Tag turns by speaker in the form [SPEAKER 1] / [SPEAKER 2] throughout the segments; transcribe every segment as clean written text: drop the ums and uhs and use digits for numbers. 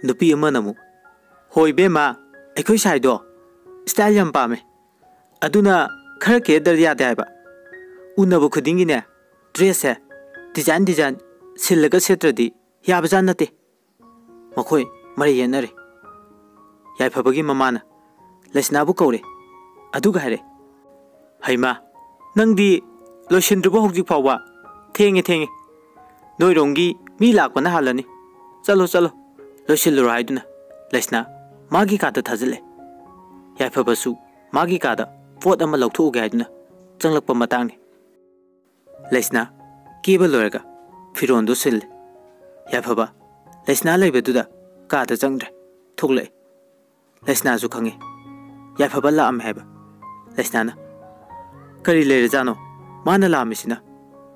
[SPEAKER 1] नुपी अमनमु होय बेमा अखोई साइदो स्टाइल यम पामे अदुना खर केदर यादे हाइबा उनबो खुदिंगिने ड्रेस है डिजाइन सिलगा सेत्रदी याबजा नते मखोय मरे येनरे याइफबगी ममाना लेसनाबु कौरे अदुगा हरे हैमा नंगदी लोसिन्द्रबो हौजिक फावबा थेंगे नोइरोंगी मी लाकपना हालनी चलो लोसिल्लुरो हाइदुना लेसना मागी कादा थाजले याइफबसु मागी कादा पोट अमा लौथोगे हाइदुना चंगलकपा मतांगनी लेसना केबा लोरगा फिरोंदो सिल्ले याइफबा लेसना लेबेदुदा कादा चंगद्रे थोगले लेसनाजु खंगे याइफबा लाम हैबा लेसनाना करी लेरे जानो माना लामिसिना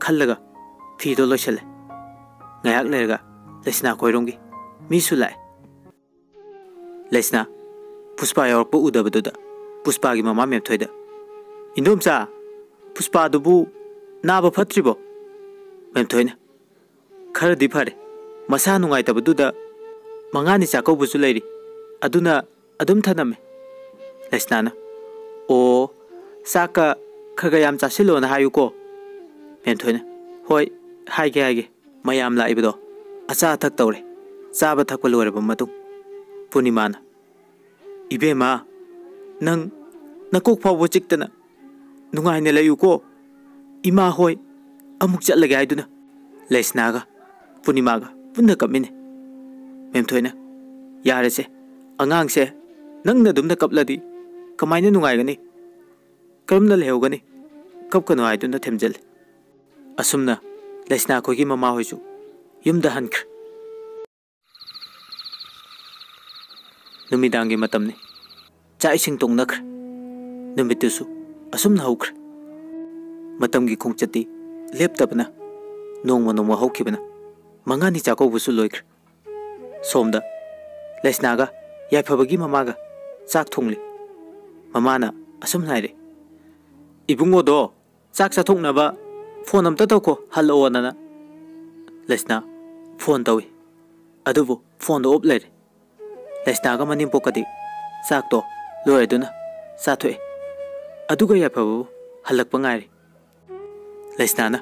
[SPEAKER 1] खल्लगा फीदो लोइसले ngayak lerga lesna koirongi misu lai lesna puspa yorpo udabaduda puspa gi mama mem thoida indomcha puspa dubu naba phatribo mem thoina khara di phare masa nungai tabaduda mangani chakau busu leiri aduna adum thaname lesna na o saka khaga yam chasilo na hayu ko mem thoina hoi haige mayam la ibdo acha thak tawre chaba thak lore bamatu punimana ibema nang nakok phawo chiktana nungai ne layu ko ima hoi amuk chatlage haiduna lesnaga punimaga punna kapmine mem thoina yare se angang se nangna dumna kapladi kamaina nungai gani karamna lehogani kapkano haiduna themjel asumna लेसना कोगी ममा होइसु युमदा हनख्र नुमिदांगी मतमने चाइसिंग तोंगनख्र नुमितुसु असुमना हौख्र मतमगी खुंगचती लेपतबना नोंमा हौखिबना मंगानी चाकोबुसु लोइख्र सोमदा लेसनागा याइफबगी ममागा चाक थोंगले ममाना असुम नाइरे इबुंगोदो चाक चाथोंगनाबा फोन अमता तौको हलो नना लेसना फोन तौई अदुबु फोन दो ऑफ लेरे लेसना का मनिम पोकदी साक तो लोरे दुना साथोए अदुगा याफबु हलक पंगारे लेसना ना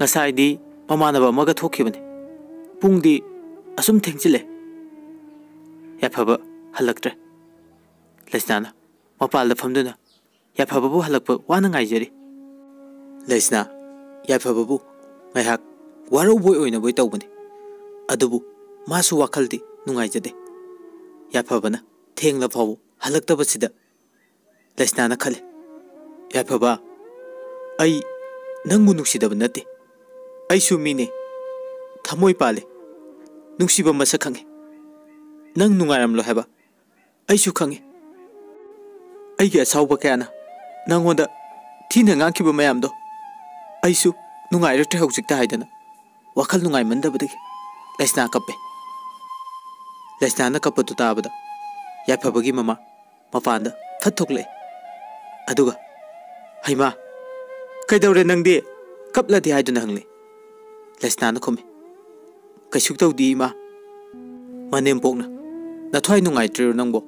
[SPEAKER 1] ngसाइदी ममानबा मगा थोखिबने पुंगदी असुम थेंगचिले याफबा हलक्ट्रे लेसना ना मपाल फमदुना याफबु हलकप वाना ngaijeri Lesana याइफबु ngaihak waro boy oina boy tawbani adubu masu wakaldi nungaijade yaifabana thengla phawu halaktaba sida lesna na khale yaifaba ai nangbu nuksidaba nate ai su mine thamoi pale nungsiba masa khange nang nungairam lo haba ai su khange ai ge asauba kana nangonda thina ngangkiba mayam do aisu nungai rete hojikta haidana wakal nungai mandabadagi lesna kappe lesna na kapatu tabada yaifabagi mama mapanda thathokle aduga haima kaidawre nangdi kapladi haiduna hangle lesna na khome kaisuk tawdi ma manem pokna na thwai nungai trir nangbo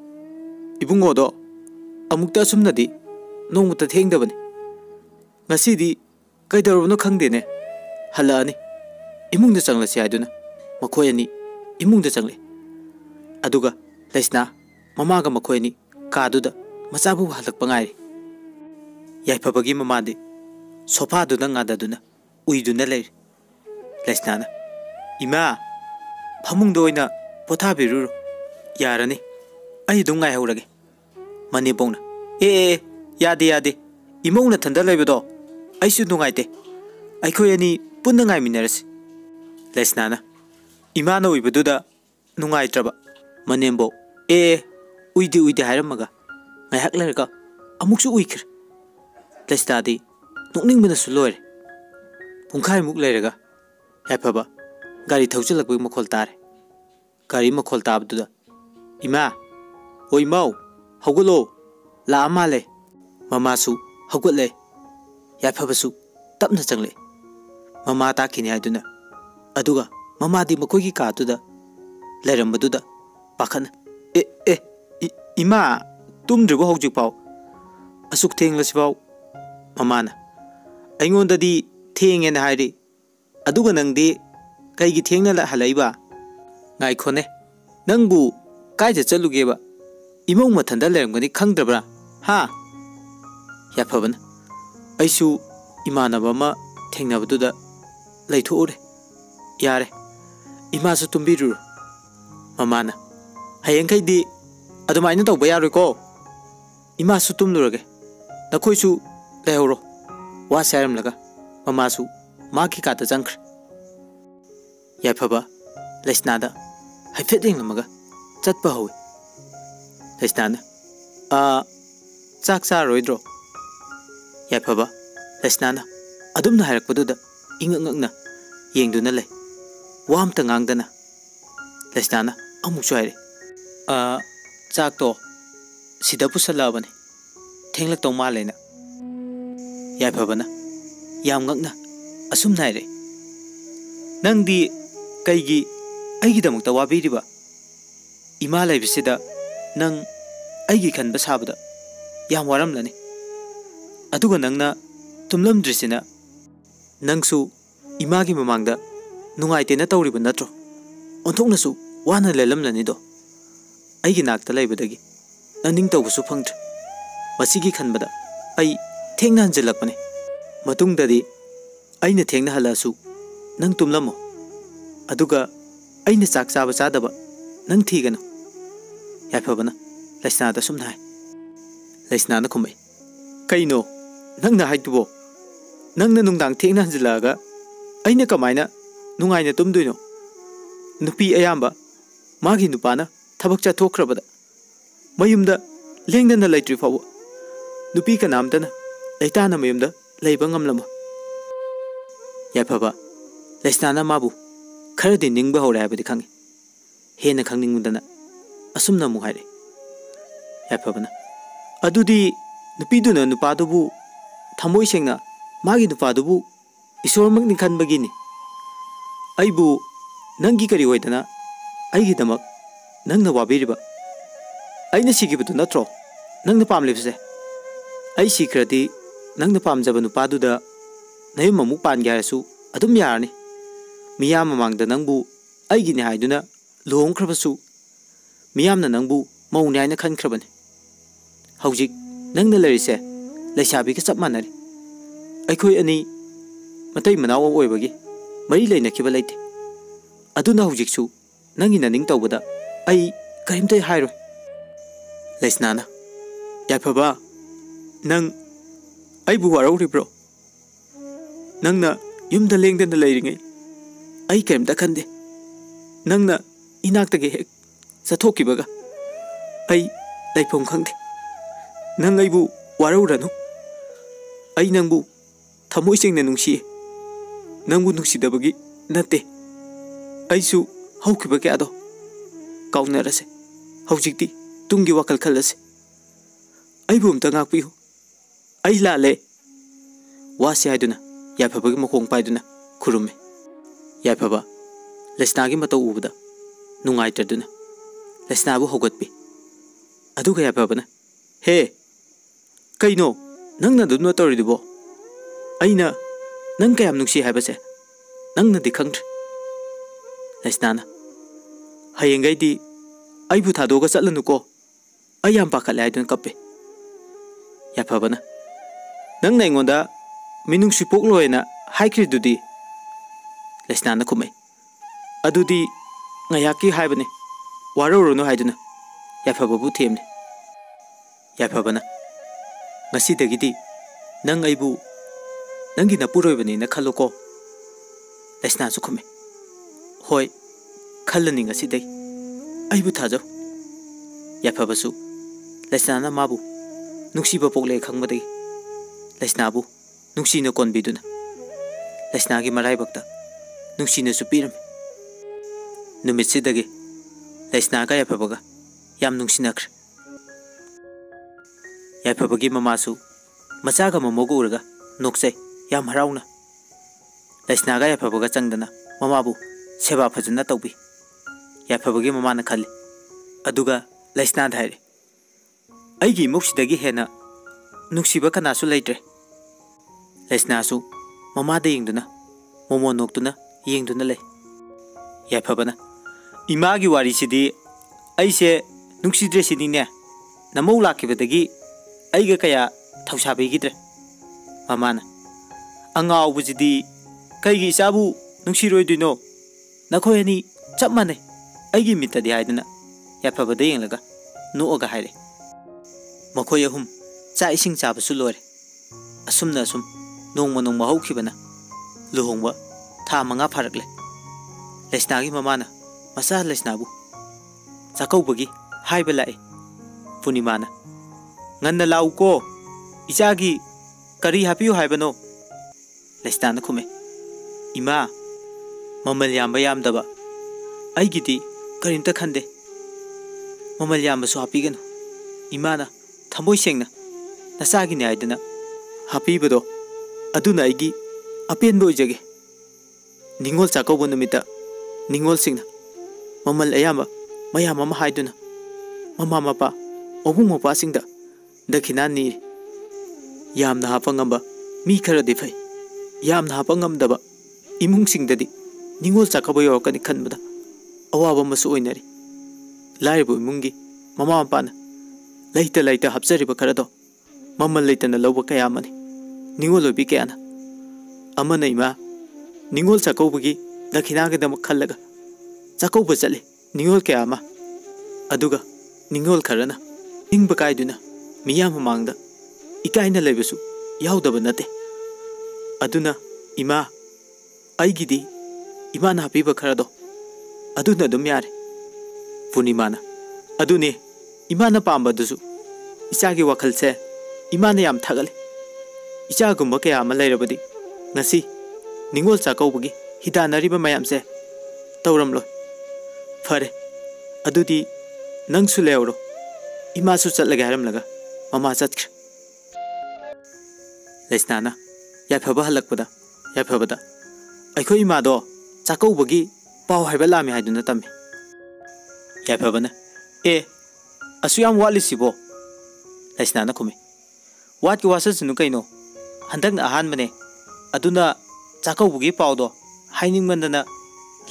[SPEAKER 1] ibungo do amukta sumnadi nongmuta thengdabani ngasidi कईदरबनो खंगदेने हलानी इमुंग चंगलसे हाइदुना मखोयनी इमुंग चंगले अदुगा Lesana ममागा मखोयनी कादुदा मचाबु हलक पंगाई याइफबगी ममादे सोफादुदा ngaदादुना उइदुना ले लेसना इमा फमुंगदो ओइना पोथाबिरु यारनी आई दुम गाय हौरगे मने बोंगना ए यादे इमौना थंदा लेबदो आइसु नुंगाइते आइखोय अनि पुन्ना गाइमिनरस लेसनाना इमाना उइबदुदा नुंगाइत्रबा मनेमबो ए उइदे हाइरमगा ngaihak lerga amuksu uikhr लेसनादी नोकनिंगबनासु लोरे पुंखाइ मुक लेरगा याइफबा गाड़ी थौचलकबग मखोल तारे गाड़ी मखोल ताबदुदा इमा ओ इमाउ हौगलो ला माले ममासु हौगले याइफबसु तपना चंगले ममा ताखिनि हाइदुना अदुगा ममादी मखोगी कातुदा लेरमबदुदा पाखन ए इमा तुमद्रिबो हौजिक पाव असुक थेंगलसि पाव ममाना अइंगोंददी थेंगेना हाइरि अदुगा नंगदी कईगी थेंगना हलैबा गाइखोने नंगबु कायजा चलुगेबा इमौ मथंदा लेरमगनी खंगद्रबरा हा याफबन अइसु इमानबा मा थेंगनबदुदा लैथोरे यारे इमासु तुम्बिरु ममाना हयंखैदी अदुमाइना तौबा यारोइको इमासु तुमलुरगे नखोइसु लेहौरो वा सायरमलगा ममासु माकी काता जंख्र याफबा लैस्नादा हाइफेट येंगलमगा चटपा हौइ लैस्नाना चाक चारोइद्रो याफबा लैस्नाना अदुमना हायरकपदुदा इंगंगंगना येंगदुना लै वा अमता ngang लैस्नाना अमुकसु हाइरे चाक तो सिदा पुसलाबने थेंगलक्तौ मालेना याफबना याम ngakna असुम नाइरे नंगदी कईगी अइगिदमक्ता वाबिरिबा इमा लैबसिदा नंग अइगी खनबा साबदा याम वारमलनी अदुगा नंगना तुमलमद्रिसिना नंगसु इमागी ममांगदा नुंगाइतेना तौरिबा नत्रो ओंथोंनसु वाना लेलमलनिदो अइगी नाक्ता लैबदगी ननिंग तौबसु फंगद्र मसिगी खनबदा अइ थेंगना हंजलकपने मतुंगददी अइना थेंगना हलासु नंग तुमलमो अदुगा अइना चाक चाबा चादबा नंग थीगनो याफबना लैस्नादा सुमना हाय लैस्नाना खुमै कइनो नंगना हाइतुबो नंगना नुंगदांग थेंगना हंजलागा अइना कमाइना नुंगाइना तुमदुइनो नुपी अयाम्बा मागी नुपाना थबक चाथोख्रबदा मयुमदा लेंगदना लैत्रि फाव नुपी कनामदना लैताना मयुमदा लैबा ngamlamo याफबा लैस्नाना माबु खरदि निंगबा हौरे हाबदि खंगे हेना खंगनिंगदना असुमना मु हाइरे याफबना अदुदी नुपीदुना नुपादुबु थमोइ सेंगना मागी नुपादुबु इसोरमकनि खनबगिनि अइबु नंगी करी होइदना अइगिदमक नंगना वाबिरिबा अइना सिगिबदु नत्रो नंगना पामलिबसे अइ सिखरदि नंगना पामजबा नुपादुदा नयुम अमुक पानगे हारसु अदुम यारनि मियाम ममांगदा नंगबु अइगिनि हाइदुना लुहोंख्रबसु मियामना नंगबु मौनि हाइना खनख्रबनि हौजिक नंगना लरिसे लैसाबिगा चप मानरि अइखोइ अनि मतै मनाव ओइबगी मरी लैनखिबा लैते अदुना हौजिकसु नंगी ननिंग तौबदा अइ करिमतै हाइरो लैस्नाना याफबा नंग अइबु वारौरिब्रो नंगना युमदा लेंगदना लैरिङै अइ करिमता खंदे नंगना इनाक्तगे हेक चथोकिबगा अइ लैफोम खंदे नंग अइबु वारौरनु अइ नंगबु थमोइ सेंगना नुंसिए नंगबु नुंसिदबगी नते अइसु हौखिबा क्यादो काउनरसे हौजिकती तुंगी वकल खलसे अइबु अमता गाकपियु अइ लाले वासे हाइदुना याफबगी मखोंग पाइदुना खुरुमे याफबा लैस्नागी मतौ उबदा नुंगाइतदुना लैस्नाबु हौगतपि अदुगा याफबना हे कइनो नंगना दुना तौरिदुबो अइना नंग कयाम नुंसि हाइबसे नंगनादि खंद्र लैस्नाना हयेंगैदि अइबु थादोगा चलनुको अइ याम पाखले हाइदुना कप्पे याफबना नंगना अइंगोंदा मिनुंगसि पोकलोयना हाइख्रिदुदि लैस्नाना Khumai अदुदि ngayaki haibane warorono haiduna yafababu themne yafabana ngasi dagidi nang aibu nangi na puroibani na khaloko lesna su khume hoi khallani ngasi dai aibu thajo yafabasu lesna na mabu nuksiba pokle khangmadai lesna bu nuksina konbiduna lesna gi marai bakta nuksina su piram numitsidagi lesna ga yafabaga yam nungsinakra yafabagi mamasu machaga mamogu urga noksai yam harauna lesna ga yafabaga changdana mamabu seba phajana tawbi yafabagi mamana khali अदुगा लैसना धाइरे अइगी मुक्सिदगी हेना नुक्सिबा कनासु लैट्रे लैसनासु ममादा येंगदुना मोमो नोक्तुना येंगदुना लै याफबना Imangi वारिसिदी अइसे नुक्सिद्रेसिदीने नमौ लाखिबदगी अइगा कया थौसाबीगिद्रे ममाना अंगावबुजिदी कईगी इचाबु नुक्सिरोइदुनो नखोय अनि चप माने अइगी मित्तदी हाइदुना याफबदा येंगलगा नोअगा हाइरे मखोय अहुम चा इसिंग चाबसु लोरे असुमना assume Nongma Nongma हौखिबना लुहोंगबा था मंगा फारकले लैसनागी ममाना मसा लैसनाबु चाकौबगी हाइबा लाए पूर्णिमाना ngana lau ko ichagi kari hapiu haibano lestana khume ima mamal yamba yamdaba aigidi karimta khande mamal yamba su hapiganu imana thamoi sengna nasagi ne aidana hapibado aduna aigi apen bo ijage ningol chakau numita ningol singna mamal ayamba mayam ama haiduna mama mapa obung mapa singda दखिना नीर यामना हापंगंबा मी खरदि फै यामना हापंगंदबा इमुंग सिंगददि निंगोल चाखबो योकनि खनबदा अवाबा मसु ओइनरि लाइबो इमुंगी mama मपाना लैता लैता हपजरिबा खरदो ममल लैतना लौबा कयामनि निंगोल ओबि कयाना अमना इमा निंगोल चाखौबगी दखिनागदम खल्लगा चाखौबा चले निंगोल कयामा अदुगा निंगोल खरना निंगबा कायदुना मियाम मांगदा इकाइना लेबसु याउदब नते अदुना इमा आइगिदी इमा ना पीब खरदो अदुना दुम यारे पूर्णिमाना अदुने इमा ना पांबदसु इचागी वखल से इमा ना याम थगले इचागुम कया अमा लेरबदी ngasi निंगोल चाकौबगी हिदानरिबा मयाम से तौरमलो फरे अदुदी नंगसु लेवरो इमासु चलगे हरमलगा ममा चतख्रे लैसनाना याफबा हलकपदा याफबदा अखो इमादो चाकौबगी पाव हाइबा लामी हाइदुना तमे याफबना ए असुयाम वालिसिबो लैसनाना खुमे वाटकी वाससनु कैनो हंदक अहान मने अदुना चाकौबगी पावदो हाइनिंग मंदना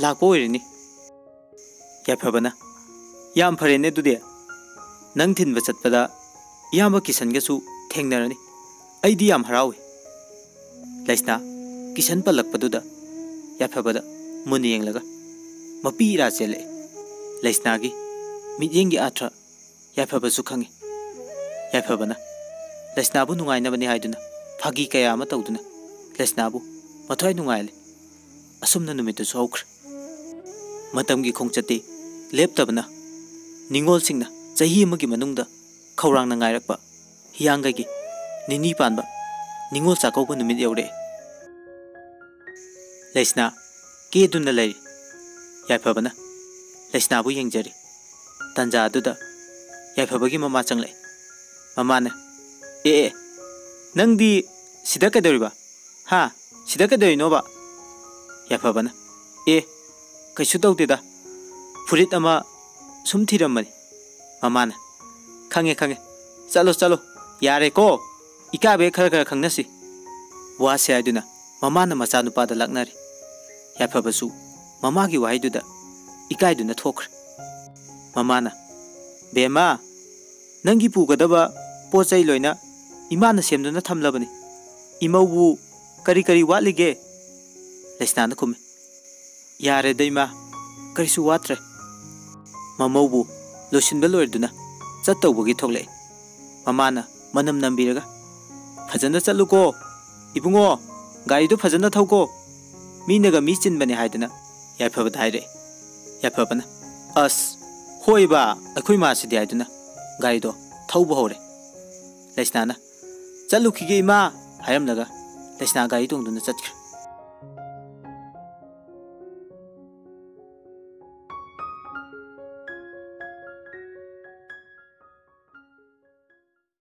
[SPEAKER 1] लाको ओइरिनी याफबना याम फरेने दुदे नंग थिनबा चतपदा याम किशन गसु थेंगनरनी अइदी याम हरावे लैसना किशन पलकपदुदा याफबदा मुन येंगलगा मपीरा चेले लैसनागी मियेंगी आथ्रा याफबसु खंगे याफबना लैसनाबु नुंगाइनबनी हाइदुना फागी कया अमा तौदुना लैसनाबु मथाइ नुंगाइले असुमना नुमितसु हौख्रे मतमगी खोंगचते लेपतबना निंगोल सिंगना चही अमगी मनुंगदा खौरांग नांगाइरकपा हियांगगी निनी पानबा निंगोल चाकौबा नुमित यौरे लैसना केदुना लैरि याफबना लैसनाबु येंगजरि तंजा अदुदा याफबगी ममा चंगले ममाना ए नंगदी सिदा कदरिबा हा सिदा कदरिनोबा याफबना ए कैसु तौदेदा फुरित अमा सुम थिरमनि ममाना खंगे खंगे चलो चलो यारे को इकाबे खर खर खंगनसी वासे आइदुना ममाना मचा नुपादा लक्नरि याफबसु ममागी वाइदुदा इकाइदुना थोख्रे ममाना बेमा नंगी पुगदबा पोचै लोइना इमाना सेमदुना थमलबनी इमौबु करी करी वालिगे लैसनाना खुमे यारे दैमा करिसु वात्रे ममौबु लोसिनबा लोइदुना चतौबगी थोगले ममाना मनम नंबीरगा फजना चलुको इबुंगो गाड़ीदो फजना थौको मीनगा मी चिनबने हाइदना याफबदा हाइरे याफबना अस होइबा अखोइ मासिदि हाइदना गाड़ीदो थौबो हौरे लैसनाना चलुखिगे इमा हायरमलगा लैसना गाड़ी तोंदुना चतख्रे